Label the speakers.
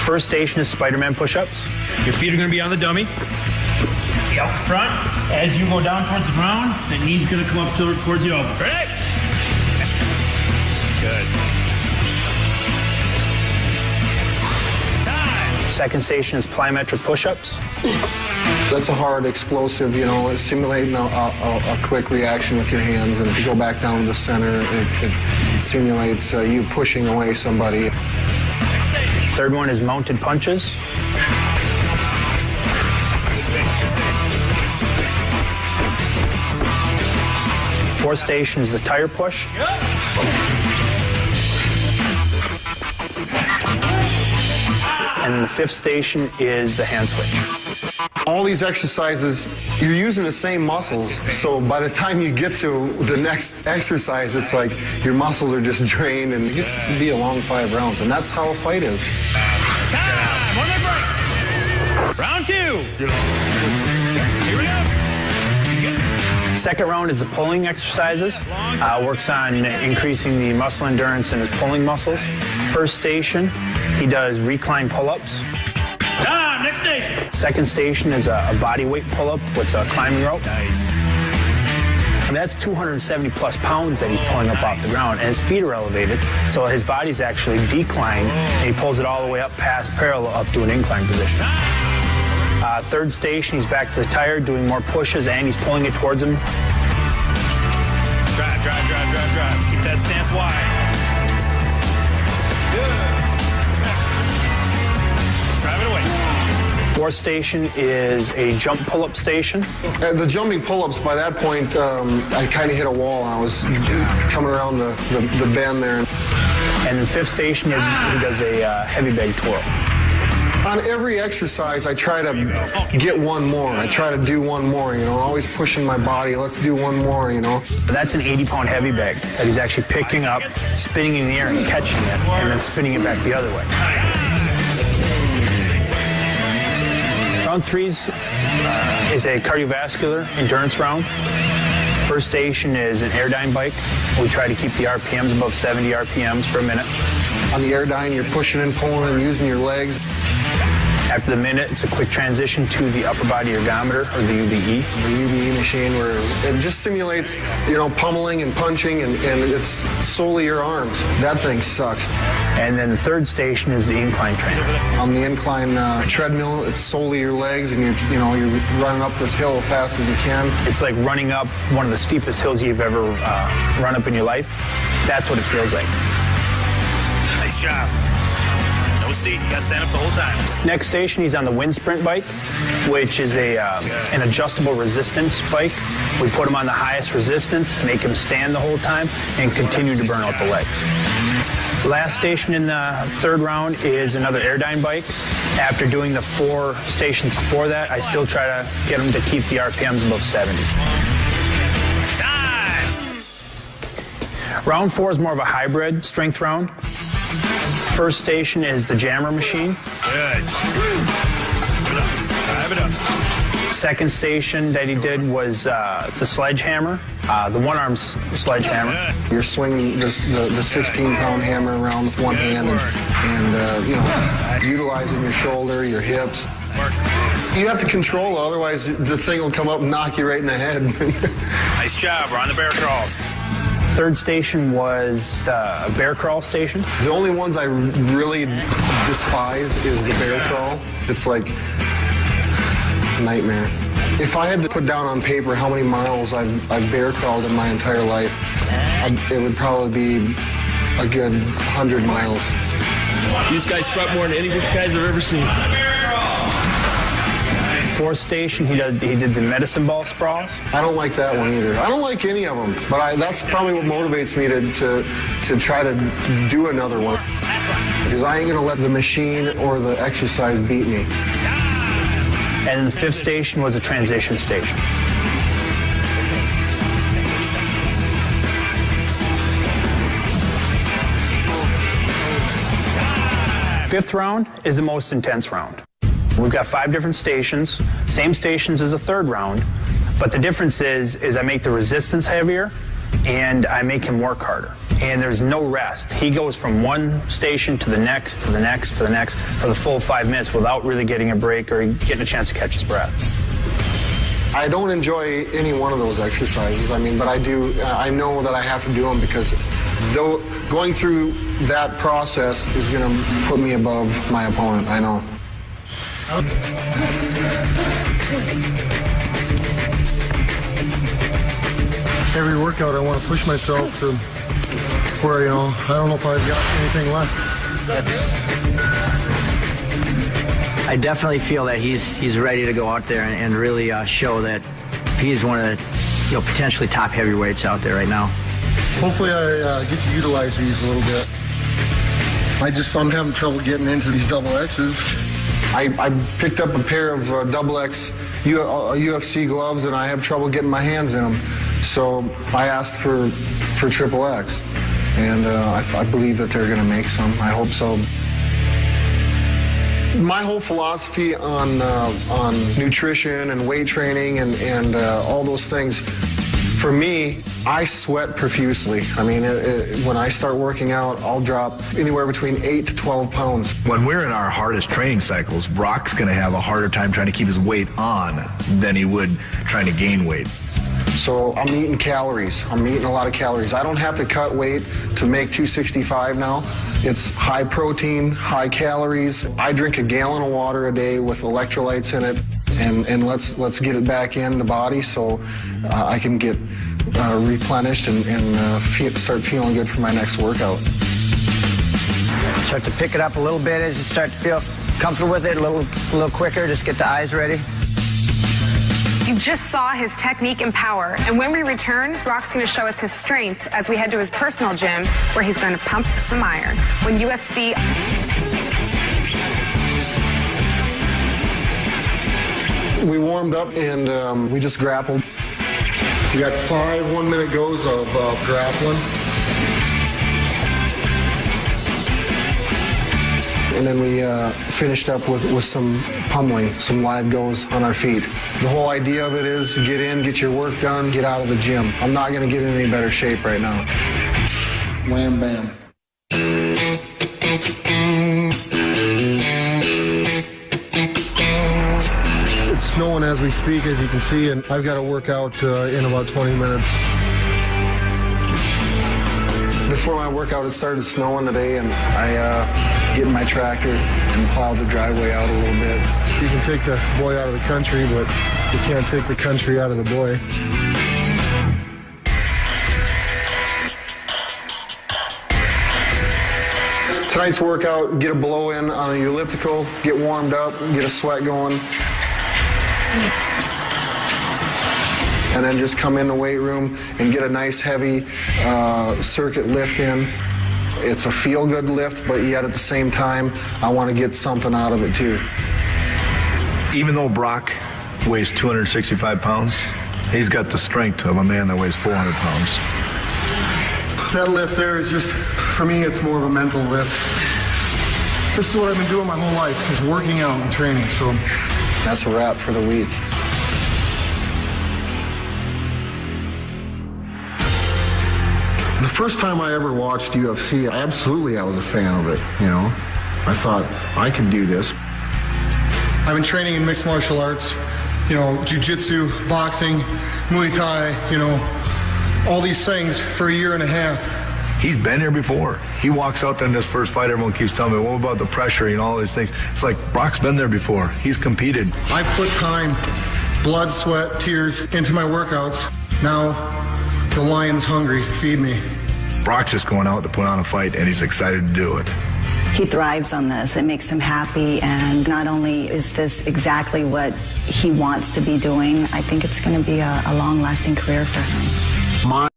Speaker 1: First station is Spider-Man push-ups.
Speaker 2: Your feet are going to be on the dummy. Up front, as you go down towards the ground, the knee's going to come up towards the elbow. Ready? Good. Time.
Speaker 1: Second station is plyometric push-ups.
Speaker 3: That's a hard, explosive, simulating a quick reaction with your hands. And if you go back down to the center, it simulates you pushing away somebody.
Speaker 1: Third one is mounted punches. Fourth station is the tire push. And then the fifth station is the hand switch.
Speaker 3: All these exercises, you're using the same muscles, so by the time you get to the next exercise, it's like your muscles are just drained, and it's be a long 5 rounds, and that's how a fight is.
Speaker 2: Time! 1 minute break! Round 2! Here we go!
Speaker 1: Second round is the pulling exercises. Works on increasing the muscle endurance in his pulling muscles. First station, he does recline pull-ups.
Speaker 2: Time! Next station!
Speaker 1: Second station is a body weight pull-up with a climbing rope.
Speaker 2: Nice.
Speaker 1: And that's 270 plus pounds that he's pulling up off the ground, and his feet are elevated, so his body's actually declined, and he pulls it all the way up past parallel up to an incline position. Third station, he's back to the tire, doing more pushes, and he's pulling it towards him.
Speaker 2: Drive. Keep that stance wide. Good. Drive it away.
Speaker 1: Fourth station is a jump pull-up station.
Speaker 3: The jumping pull-ups, by that point, I kind of hit a wall, and I was coming around the bend there.
Speaker 1: And the fifth station, he does a heavy bag twirl.
Speaker 3: On every exercise, I try to get one more. I try to do one more, always pushing my body. Let's do one more,
Speaker 1: That's an 80-pound heavy bag that he's actually picking up, spinning in the air and catching it, and then spinning it back the other way. Round 3 is a cardiovascular endurance round. First station is an airdyne bike. We try to keep the RPMs above 70 RPMs for a minute.
Speaker 3: On the airdyne, you're pushing and pulling and using your legs.
Speaker 1: After the minute, it's a quick transition to the upper body ergometer, or the UBE.
Speaker 3: The UBE machine, where it just simulates, pummeling and punching, and it's solely your arms. That thing sucks.
Speaker 1: And then the third station is the incline trainer.
Speaker 3: On the incline treadmill, it's solely your legs, and you're running up this hill as fast as you can.
Speaker 1: It's like running up one of the steepest hills you've ever run up in your life. That's what it feels like.
Speaker 2: Nice job. No seat, you gotta stand up the whole time.
Speaker 1: Next station, he's on the wind sprint bike, which is an adjustable resistance bike. We put him on the highest resistance, make him stand the whole time, and continue to burn out the legs. Last station in the third round is another airdyne bike. After doing the 4 stations before that, I still try to get him to keep the RPMs above 70.
Speaker 2: Time!
Speaker 1: Round 4 is more of a hybrid strength round. First station is the jammer machine.
Speaker 2: Good. Drive it up.
Speaker 1: Second station that he did was the sledgehammer, the one-arm sledgehammer.
Speaker 3: You're swinging the 16-pound hammer around with one hand and utilizing your shoulder, your hips. You have to control it, otherwise the thing will come up and knock you right in the head.
Speaker 2: Nice job. We're on the bear crawls.
Speaker 1: Third station was the bear crawl station.
Speaker 3: The only ones I really despise is the bear crawl. It's like a nightmare. If I had to put down on paper how many miles I've bear crawled in my entire life, it would probably be a good 100 miles.
Speaker 4: These guys sweat more than any of you guys I've ever seen.
Speaker 1: Fourth station, he did the medicine ball sprawls.
Speaker 3: I don't like that one either. I don't like any of them, but that's probably what motivates me to try to do another one. Because I ain't gonna let the machine or the exercise beat me.
Speaker 1: And then the fifth station was a transition station. Fifth round is the most intense round. We've got 5 different stations, same stations as a third round, but the difference is I make the resistance heavier and I make him work harder. And there's no rest. He goes from one station to the next, to the next, to the next for the full 5 minutes without really getting a break or getting a chance to catch his breath.
Speaker 3: I don't enjoy any one of those exercises. I mean, but I do. I know that I have to do them because though going through that process is going to put me above my opponent. I know.
Speaker 5: Every workout, I want to push myself to where, you know, I don't know if I've got anything left.
Speaker 6: I definitely feel that he's ready to go out there and really show that he is one of the, you know, potentially top heavyweights out there right now.
Speaker 5: Hopefully I get to utilize these a little bit. I'm having trouble getting into these double X's.
Speaker 3: I picked up a pair of double X UFC gloves, and I have trouble getting my hands in them. So I asked for triple X, and I believe that they're going to make some. I hope so. My whole philosophy on nutrition and weight training and all those things, for me, I sweat profusely. I mean, when I start working out, I'll drop anywhere between 8 to 12 pounds.
Speaker 7: When we're in our hardest training cycles, Brock's going to have a harder time trying to keep his weight on than he would trying to gain weight.
Speaker 3: So I'm eating calories. I'm eating a lot of calories. I don't have to cut weight to make 265 now. It's high protein, high calories. I drink a gallon of water a day with electrolytes in it, and let's get it back in the body so I can get replenished and start feeling good for my next workout.
Speaker 6: Start to pick it up a little bit as you start to feel comfortable with it, a little quicker. Just get the eyes ready.
Speaker 8: You just saw his technique and power, and when we return, Brock's going to show us his strength as we head to his personal gym where he's going to pump some iron. When UFC...
Speaker 3: We warmed up and we just grappled.
Speaker 5: We got 5 1-minute goes of grappling.
Speaker 3: And then we finished up with some pummeling, some live goes on our feet. The whole idea of it is to get in, get your work done, get out of the gym. I'm not going to get in any better shape right now.
Speaker 5: Wham, bam. It's snowing as we speak, as you can see, and I've got to work out in about 20 minutes.
Speaker 3: Before my workout, it started snowing today, and I get in my tractor and plow the driveway out a little bit.
Speaker 5: You can take the boy out of the country, but you can't take the country out of the boy.
Speaker 3: Tonight's workout, get a blow in on the elliptical, get warmed up, get a sweat going. And then just come in the weight room and get a nice heavy circuit lift in. It's a feel-good lift, but yet at the same time, I want to get something out of it too.
Speaker 7: Even though Brock weighs 265 pounds, he's got the strength of a man that weighs 400 pounds.
Speaker 5: That lift there is just, for me, it's more of a mental lift. This is what I've been doing my whole life, is working out and training, so.
Speaker 3: That's a wrap for the week.
Speaker 5: The first time I ever watched UFC, I was a fan of it, you know. I thought, I can do this. I've been training in mixed martial arts, you know, jiu-jitsu, boxing, Muay Thai, you know, all these things for a year and a half.
Speaker 7: He's been here before. He walks out there in his first fight, everyone keeps telling me, what about the pressure and all these things? It's like, Brock's been there before. He's competed.
Speaker 5: I put time, blood, sweat, tears into my workouts. Now, the lion's hungry. Feed me.
Speaker 7: Brock's just going out to put on a fight, and he's excited to do it.
Speaker 9: He thrives on this. It makes him happy, and not only is this exactly what he wants to be doing, I think it's going to be a long-lasting career for him.